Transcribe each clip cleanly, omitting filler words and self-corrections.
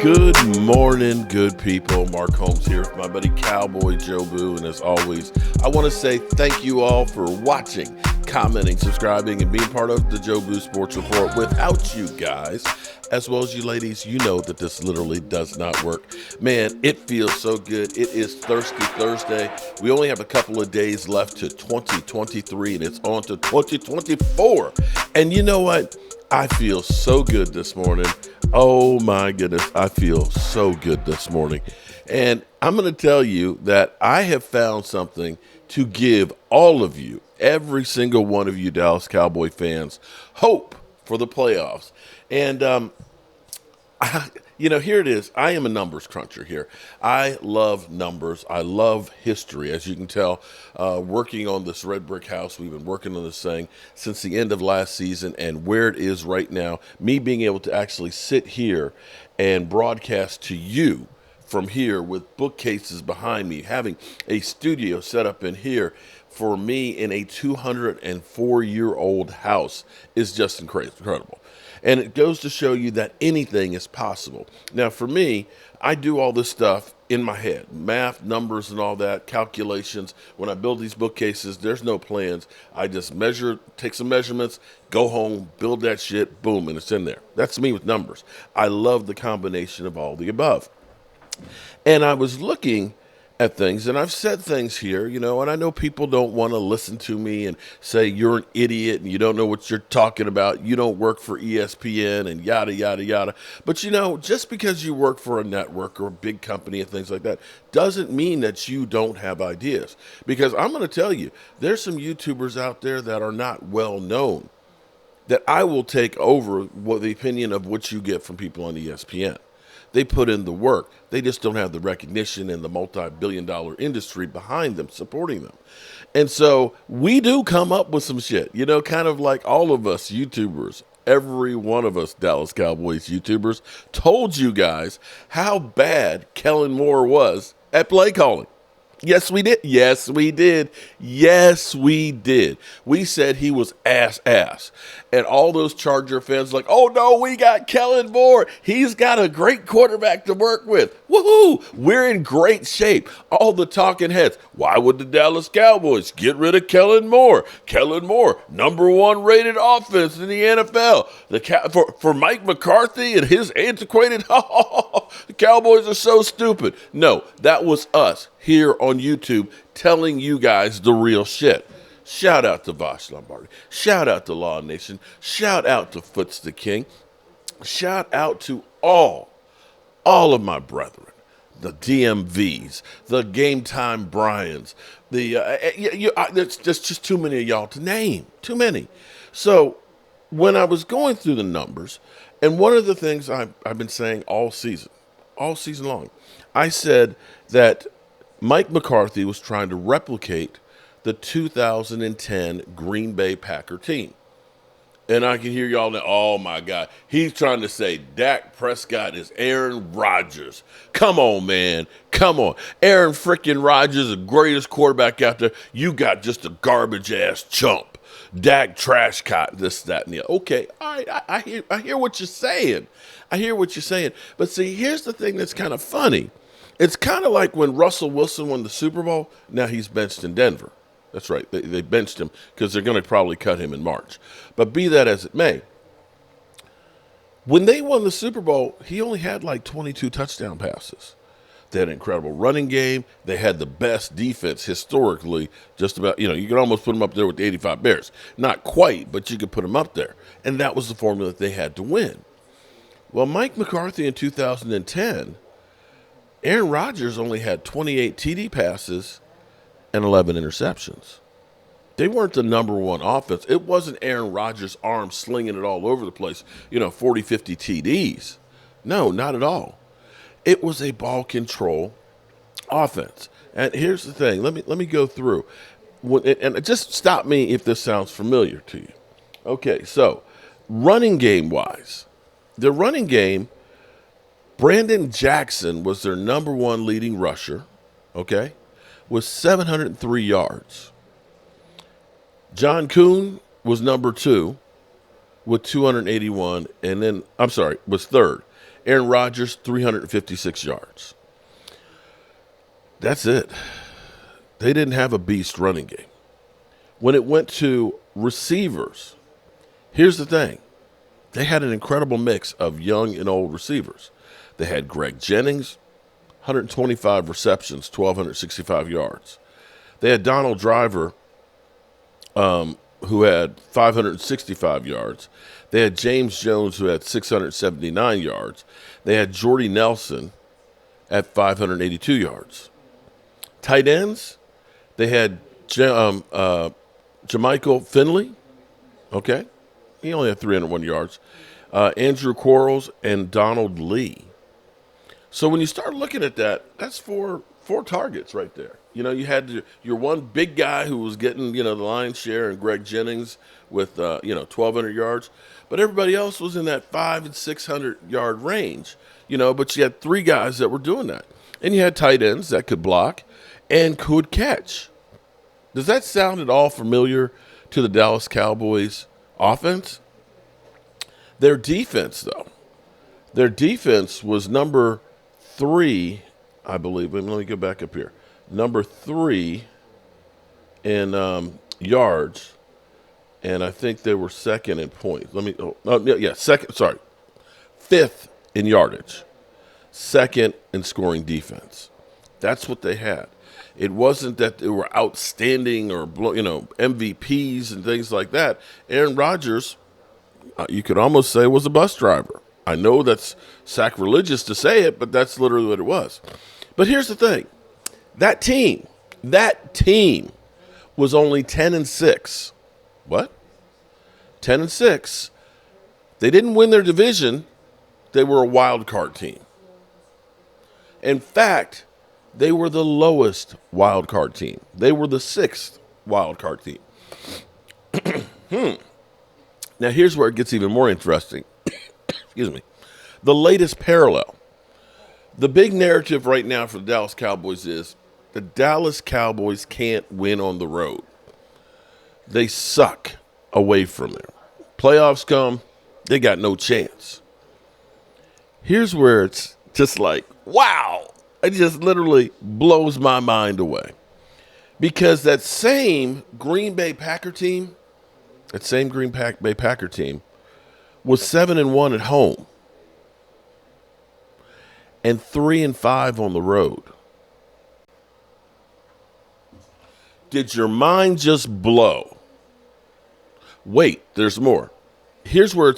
Good morning, good people. Mark Holmes here with my buddy Cowboy Joe Boo. And as always, I want to say thank you all for watching, commenting, subscribing, and being part of the Joe Boo Sports Report. Without you guys, as well as you ladies, you know that this literally does not work. Man, it feels so good. It is Thirsty Thursday. We only have a couple of days left to 2023, and it's on to 2024. And you know what? I feel so good this morning. Oh my goodness, I feel so good this morning. And I'm going to tell you that I have found something to give all of you, every single one of you Dallas Cowboy fans, hope for the playoffs. And here it is. I am a numbers cruncher here. I love numbers. I love history. As you can tell, working on this red brick house, we've been working on this thing since the end of last season, and where it is right now, me being able to actually sit here and broadcast to you from here with bookcases behind me, having a studio set up in here for me in a 204-year-old house is just incredible. And it goes to show you that anything is possible. Now, for me, I do all this stuff in my head, math, numbers, and all that, calculations. When I build these bookcases, there's no plans. I just measure, take some measurements, go home, build that shit, boom, and it's in there. That's me with numbers. I love the combination of all the above. And I was looking at things, and I've said things here, and I know people don't want to listen to me and say you're an idiot and you don't know what you're talking about. You don't work for ESPN and yada, yada, yada. But, just because you work for a network or a big company and things like that doesn't mean that you don't have ideas. Because I'm going to tell you, there's some YouTubers out there that are not well known that I will take over the opinion of what you get from people on ESPN. They put in the work. They just don't have the recognition and the multi-billion-dollar industry behind them, supporting them. And so we do come up with some shit, kind of like all of us YouTubers. Every one of us Dallas Cowboys YouTubers told you guys how bad Kellen Moore was at play calling. Yes, we did. Yes, we did. Yes, we did. We said he was ass. And all those Charger fans like, oh, no, we got Kellen Moore. He's got a great quarterback to work with. Woohoo! We're in great shape. All the talking heads. Why would the Dallas Cowboys get rid of Kellen Moore? Kellen Moore, number one rated offense in the NFL. For Mike McCarthy and his antiquated, the Cowboys are so stupid. No, that was us here on YouTube telling you guys the real shit. Shout out to Vosh Lombardi. Shout out to Law Nation. Shout out to Foots the King. Shout out to all of my brethren, the DMVs, the Game Time Bryans. There's just too many of y'all to name. Too many. So when I was going through the numbers, and one of the things I've been saying all season long, I said that Mike McCarthy was trying to replicate the 2010 Green Bay Packer team. And I can hear y'all now, oh my God, he's trying to say Dak Prescott is Aaron Rodgers. Come on, man. Come on. Aaron freaking Rodgers, the greatest quarterback out there. You got just a garbage-ass chump. Dak trash cot, this, that, and the other. Okay, all right, I hear what you're saying. I hear what you're saying. But see, here's the thing that's kind of funny. It's kind of like when Russell Wilson won the Super Bowl. Now he's benched in Denver. That's right. They benched him because they're going to probably cut him in March. But be that as it may, when they won the Super Bowl, he only had like 22 touchdown passes. They had an incredible running game. They had the best defense historically. Just about, you could almost put them up there with the 85 Bears. Not quite, but you could put them up there. And that was the formula that they had to win. Well, Mike McCarthy in 2010, Aaron Rodgers only had 28 TD passes and 11 interceptions. They weren't the number one offense. It wasn't Aaron Rodgers' arm slinging it all over the place, 40, 50 TDs. No, not at all. It was a ball control offense. And here's the thing. Let me go through. And just stop me if this sounds familiar to you. Okay, so running game-wise, the running game, Brandon Jackson was their number one leading rusher, okay, with 703 yards. John Kuhn was number two with 281, was third. Aaron Rodgers, 356 yards. That's it. They didn't have a beast running game. When it went to receivers, here's the thing. They had an incredible mix of young and old receivers. They had Greg Jennings, 125 receptions, 1,265 yards. They had Donald Driver, who had 565 yards. They had James Jones, who had 679 yards. They had Jordy Nelson at 582 yards. Tight ends, they had Jermichael Finley. Okay. He only had 301 yards. Andrew Quarles and Donald Lee. So when you start looking at that, that's four targets right there. You know, you had your one big guy who was getting, the lion's share, and Greg Jennings with, 1,200 yards. But everybody else was in that 500 and 600 yard range, but you had three guys that were doing that. And you had tight ends that could block and could catch. Does that sound at all familiar to the Dallas Cowboys offense? Their defense, though. Their defense was number 3, I believe. Let me go back up here. Number 3 in yards, and I think they were second in points. Fifth in yardage, second in scoring defense. That's what they had. It wasn't that they were outstanding or MVPs and things like that. Aaron Rodgers, you could almost say, was a bus driver. I know that's sacrilegious to say it, but that's literally what it was. But here's the thing. That team was only 10-6. What? 10-6. They didn't win their division. They were a wild card team. In fact, they were the lowest wild card team. They were the 6th wild card team. Now, here's where it gets even more interesting. Excuse me. The latest parallel. The big narrative right now for the Dallas Cowboys is the Dallas Cowboys can't win on the road. They suck away from there. Playoffs come, they got no chance. Here's where it's just like, wow. It just literally blows my mind away. Because that same Green Bay Packer team, was 7-1 at home and 3-5 on the road. Did your mind just blow? Wait, there's more. Here's where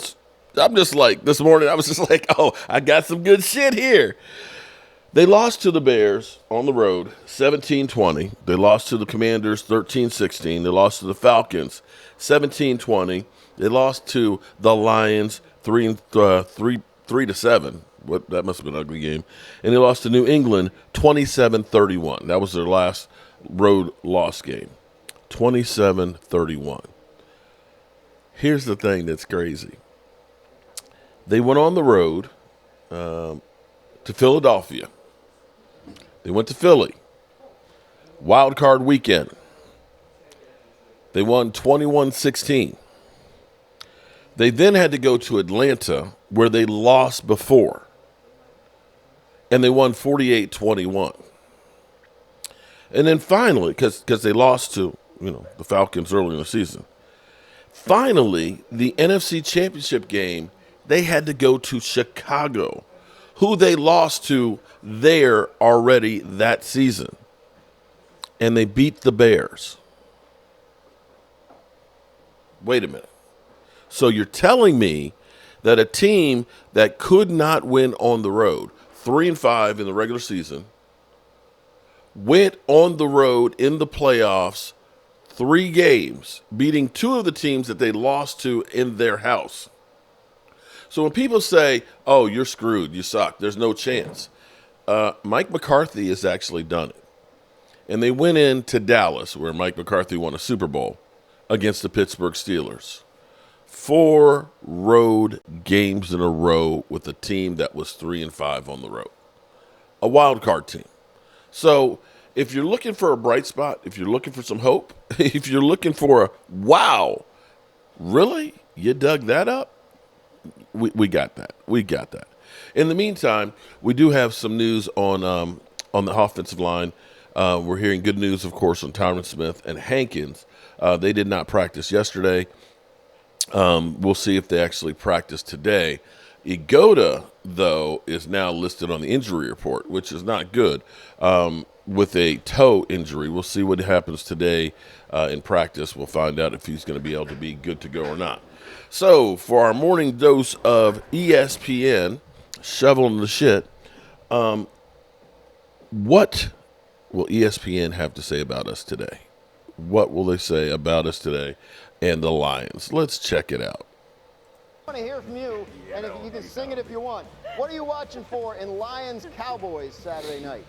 I'm just like, this morning I was just like, oh, I got some good shit here. They lost to the Bears on the road, 17-20. They lost to the Commanders, 13-16. They lost to the Falcons, 17-20. They lost to the Lions, 3-7. That must have been an ugly game. And they lost to New England, 27-31. That was their last road loss game, 27-31. Here's the thing that's crazy. They went on the road to Philadelphia. They went to Philly. Wild card weekend. They won 21-16. They then had to go to Atlanta, where they lost before. And they won 48-21. And then finally, because they lost to the Falcons early in the season, finally, the NFC Championship game, they had to go to Chicago, who they lost to there already that season. And they beat the Bears. Wait a minute. So you're telling me that a team that could not win on the road, 3-5 in the regular season, went on the road in the playoffs 3 games, beating 2 of the teams that they lost to in their house. So when people say, oh, you're screwed, you suck, there's no chance, Mike McCarthy has actually done it. And they went into Dallas, where Mike McCarthy won a Super Bowl, against the Pittsburgh Steelers. 4 road games in a row with a team that was 3-5 on the road. A wild card team. So if you're looking for a bright spot, if you're looking for some hope, if you're looking for a wow, really? You dug that up? We got that. We got that. In the meantime, we do have some news on the offensive line. We're hearing good news, of course, on Tyron Smith and Hankins. They did not practice yesterday. We'll see if they actually practice today. Igoda, though, is now listed on the injury report, which is not good, with a toe injury. We'll see what happens today in practice. We'll find out if he's going to be able to be good to go or not. So, for our morning dose of ESPN, shoveling the shit, what will ESPN have to say about us today? What will they say about us today and the Lions? Let's check it out. I want to hear from you, and if you can sing it if you want. What are you watching for in Lions Cowboys Saturday night?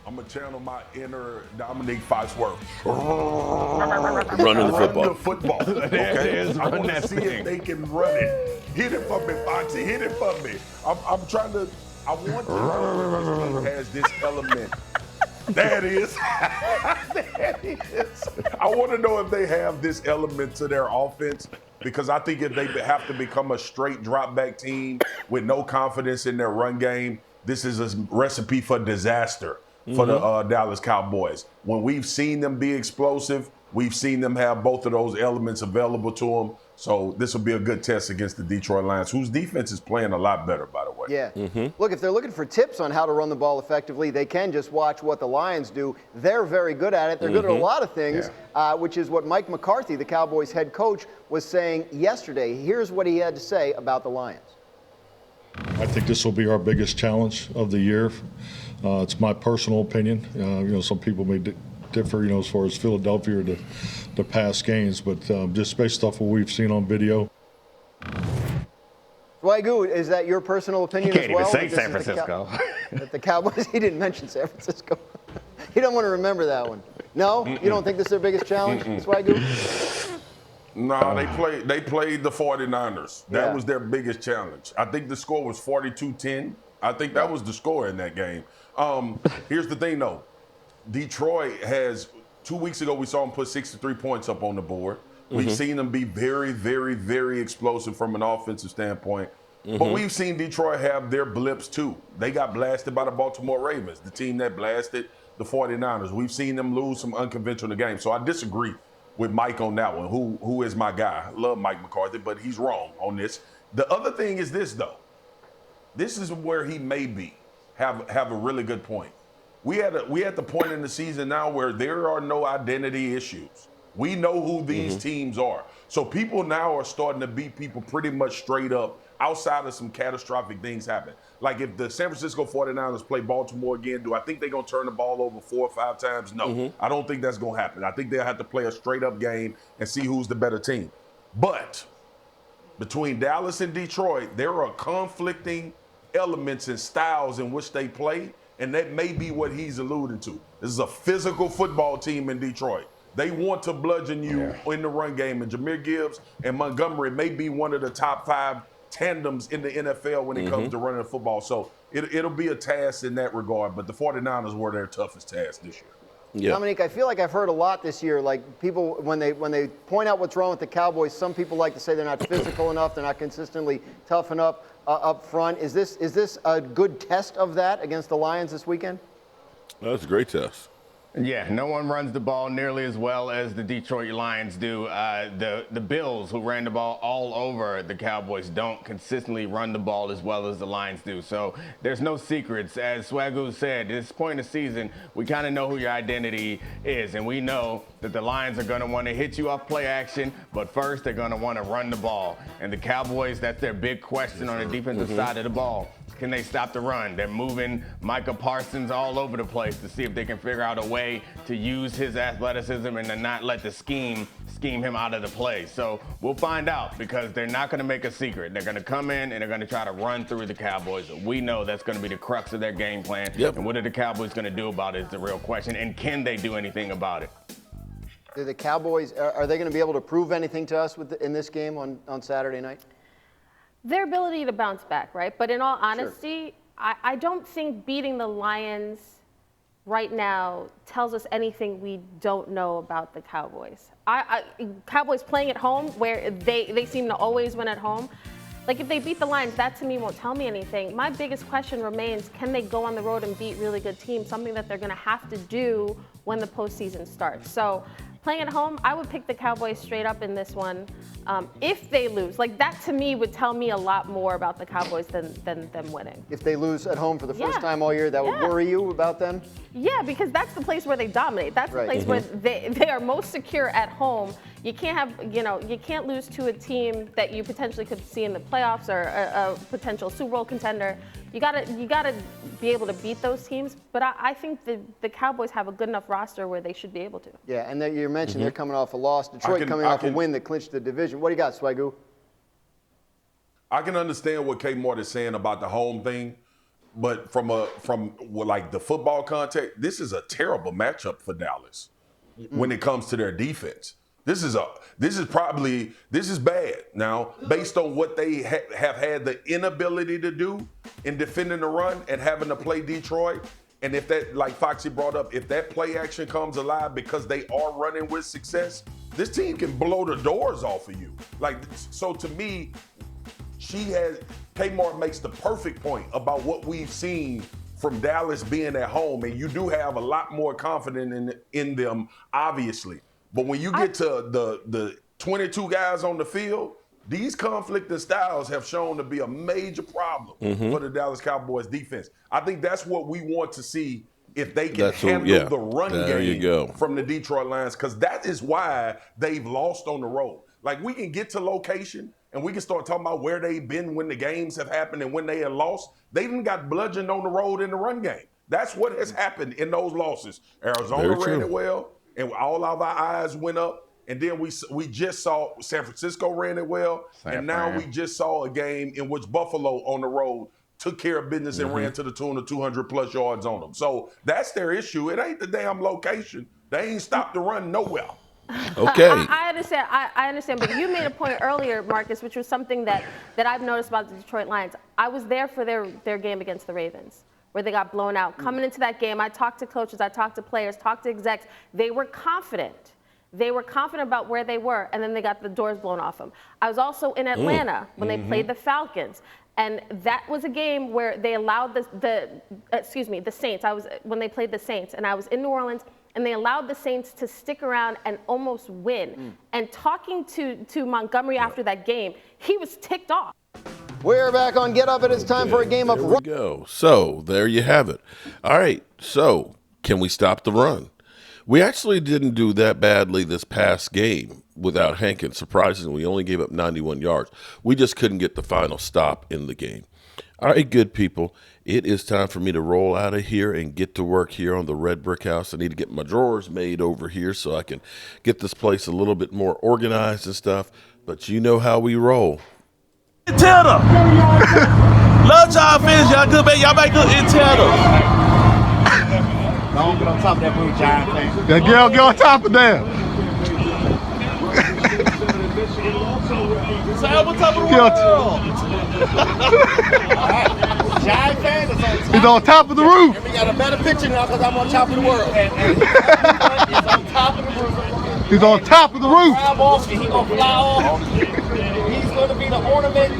I'm going to channel my inner Dominique Foxworth. Running the football. Run the football. Okay? I want to see thing. if they can run it. Hit it for me, Foxy. Hit it for me. I'm trying to. I want to know if it has this element. There it is. There it is. I want to know if they have this element to their offense, because I think if they have to become a straight drop back team with no confidence in their run game, this is a recipe for disaster for the Dallas Cowboys. When we've seen them be explosive, we've seen them have both of those elements available to them. So this will be a good test against the Detroit Lions, whose defense is playing a lot better, by the way. Yeah. Look, if they're looking for tips on how to run the ball effectively, they can just watch what the Lions do. They're very good at it. They're good at a lot of things, which is what Mike McCarthy, the Cowboys head coach, was saying yesterday. Here's what he had to say about the Lions. I think this will be our biggest challenge of the year. It's my personal opinion. Some people may differ, as far as Philadelphia or the past games, but just based off what we've seen on video. Swagoo, is that your personal opinion as well? He can't even say San Francisco. That the Cowboys, he didn't mention San Francisco. He don't want to remember that one. No? You don't think this is their biggest challenge, Swagoo? No, they played the 49ers. That was their biggest challenge. I think the score was 42-10. I think that was the score in that game. Here's the thing, though. Detroit has, 2 weeks ago, we saw them put 63 points up on the board. We've seen them be very, very, very explosive from an offensive standpoint. But we've seen Detroit have their blips, too. They got blasted by the Baltimore Ravens, the team that blasted the 49ers. We've seen them lose some unconventional games. So I disagree with Mike on that one, who is my guy. I love Mike McCarthy, but he's wrong on this. The other thing is this, though. This is where he may have a really good point. We at the point in the season now where there are no identity issues. We know who these teams are. So people now are starting to beat people pretty much straight up outside of some catastrophic things happen. Like if the San Francisco 49ers play Baltimore again, do I think they're going to turn the ball over 4 or 5 times? No, I don't think that's going to happen. I think they'll have to play a straight up game and see who's the better team. But between Dallas and Detroit, there are conflicting elements and styles in which they play. And that may be what he's alluding to. This is a physical football team in Detroit. They want to bludgeon you in the run game. And Jahmyr Gibbs and Montgomery may be one of the top 5 tandems in the NFL when it comes to running the football. So it'll be a task in that regard. But the 49ers were their toughest task this year. Yeah. Dominique, I feel like I've heard a lot this year, like people, when they point out what's wrong with the Cowboys, some people like to say they're not physical enough, they're not consistently tough enough up front. Is this a good test of that against the Lions this weekend? That's a great test. Yeah, no one runs the ball nearly as well as the Detroit Lions do. The Bills, who ran the ball all over the Cowboys, don't consistently run the ball as well as the Lions do. So there's no secrets. As Swagoo said, at this point in the season, we kind of know who your identity is, and we know that the Lions are going to want to hit you off play action, but first they're going to want to run the ball. And the Cowboys, that's their big question on the defensive side of the ball. Can they stop the run? They're moving Micah Parsons all over the place to see if they can figure out a way to use his athleticism and to not let the scheme him out of the play. So we'll find out, because they're not going to make a secret. They're going to come in and they're going to try to run through the Cowboys. We know that's going to be the crux of their game plan. Yep. And what are the Cowboys going to do about it is the real question. And can they do anything about it? Do the Cowboys, are they going to be able to prove anything to us in this game on Saturday night? Their ability to bounce back, right? But in all honesty, Sure. I don't think beating the Lions right now tells us anything we don't know about the Cowboys. Cowboys playing at home, where they seem to always win at home. Like, if they beat the Lions, that to me won't tell me anything. My biggest question remains, can they go on the road and beat really good teams, something that they're going to have to do when the postseason starts. So playing at home, I would pick the Cowboys straight up in this one. If they lose, like, that to me would tell me a lot more about the Cowboys than them winning. If they lose at home for the first Yeah. time all year, that would Yeah. worry you about them? Yeah, because that's the place where they dominate. That's the Right. place where they are most secure at home. You can't have, you can't lose to a team that you potentially could see in the playoffs or a potential Super Bowl contender. You gotta be able to beat those teams. But I think the Cowboys have a good enough roster where they should be able to. Yeah, and you mentioned they're coming off a loss. Detroit coming off a win that clinched the division. What do you got, Swagoo? I can understand what K. Mart is saying about the home thing, but from like the football context, this is a terrible matchup for Dallas when it comes to their defense. This is bad. Now, based on what they have had the inability to do in defending the run and having to play Detroit, and if that, like Foxy brought up, if that play action comes alive because they are running with success, this team can blow the doors off of you. Like, so to me, Kmart makes the perfect point about what we've seen from Dallas being at home, and you do have a lot more confidence in them, obviously. But when you get to the 22 guys on the field, these conflicting styles have shown to be a major problem for the Dallas Cowboys defense. I think that's what we want to see if they can handle the run game from the Detroit Lions, because that is why they've lost on the road. Like, we can get to location and we can start talking about where they've been when the games have happened and when they have lost. They didn't got bludgeoned on the road in the run game. That's what has happened in those losses. Arizona ran it well, and all of our eyes went up. And then we just saw San Francisco ran it well, and now we just saw a game in which Buffalo on the road took care of business and ran to the tune of 200-plus yards on them. So that's their issue. It ain't the damn location. They ain't stopped the run nowhere. Okay. I understand. I understand. But you made a point earlier, Marcus, which was something that I've noticed about the Detroit Lions. I was there for their game against the Ravens, where they got blown out. Coming into that game, I talked to coaches, I talked to players, talked to execs. They were confident. They were confident about where they were, and then they got the doors blown off them. I was also in Atlanta when they played the Falcons, and that was a game where they allowed the Saints. When they played the Saints, and I was in New Orleans, and they allowed the Saints to stick around and almost win. And talking to Montgomery after that game, he was ticked off. We're back on Get Up, and it's time for a game of There we go. So there you have it. All right. So can we stop the run? We actually didn't do that badly this past game without Hankins. Surprisingly, we only gave up 91 yards. We just couldn't get the final stop in the game. All right, good people. It is time for me to roll out of here and get to work here on the Red Brick House. I need to get my drawers made over here so I can get this place a little bit more organized and stuff. But you know how we roll. Tell them. Love y'all fans. Y'all good, man. Y'all make good intel. Don't get on top of that blue giant thing. That girl, get on top of them. So I'm on top of the world. Giant fan is on top. He's on top of the roof. And we got a better picture now because I'm on top of the world. And he's on top of the roof. He's on top of the roof. Drive off and he's going to fly off. He's going to be the ornament.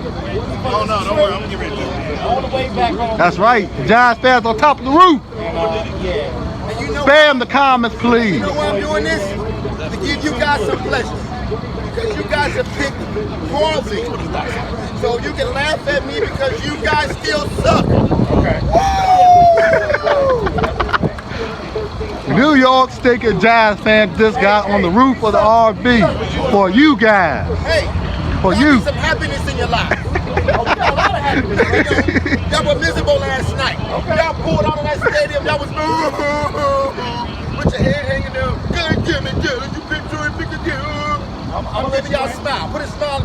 Oh, no, don't worry. I'm going to get rid of it. All the way back home. That's right. The Giants fans on top of the roof. Yeah. And you know Spam the comments, please. You know why I'm doing this? To give you guys some pleasure. Because you guys have picked horribly. So you can laugh at me because you guys still suck. Okay. New York State Giants fan just got on the roof of the RV for you guys. Hey, for you. Some happiness in your life. Oh, we got a lot of happiness. Y'all were miserable last night. Y'all pulled out of that stadium. Y'all was with your head hanging down. God damn it, you pick a deal. I'm giving y'all a smile. Put a smile.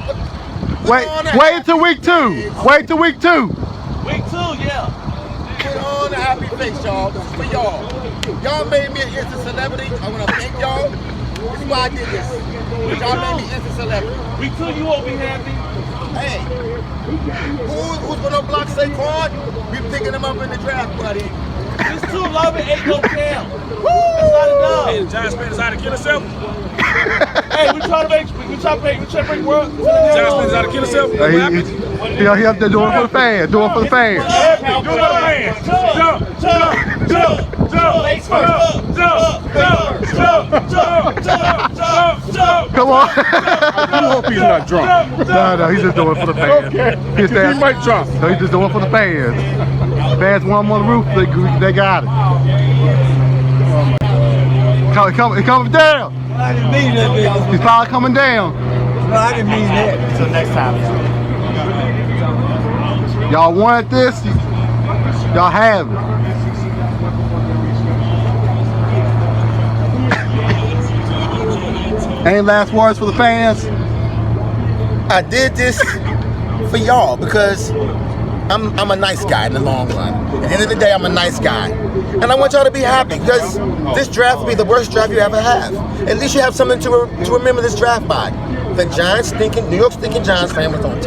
Wait till week 2. Wait till week 2. Week 2, yeah. Put on a happy face, y'all. This is for y'all. Y'all made me an instant celebrity. I want to thank y'all. This is why I did this. Y'all made me instant celebrity. Week 2, you won't be happy. Hey, who's gonna block Saquon? We picking him up in the draft, buddy. It's too low and ain't no Cam. That's not enough. Hey, the Giants fan decided to kill himself. Hey, we try to bring world. Johnson's out to kill himself. He up there doing it for the fans. Doing it for the fans. Come on. I hope he's not drunk. No, he's just doing it for the fans. He might drunk. No, he's just doing it for the fans. Fans want him on the roof. They got it. He coming down. I didn't mean that, baby. He's probably coming down. No, I didn't mean that. Until next time. Y'all wanted this. Y'all have it. Any last words for the fans? I did this for y'all because I'm a nice guy in the long run. At the end of the day, I'm a nice guy. And I want y'all to be happy because this draft will be the worst draft you ever have. At least you have something to remember this draft by. The New York stinking Giants fan was on top.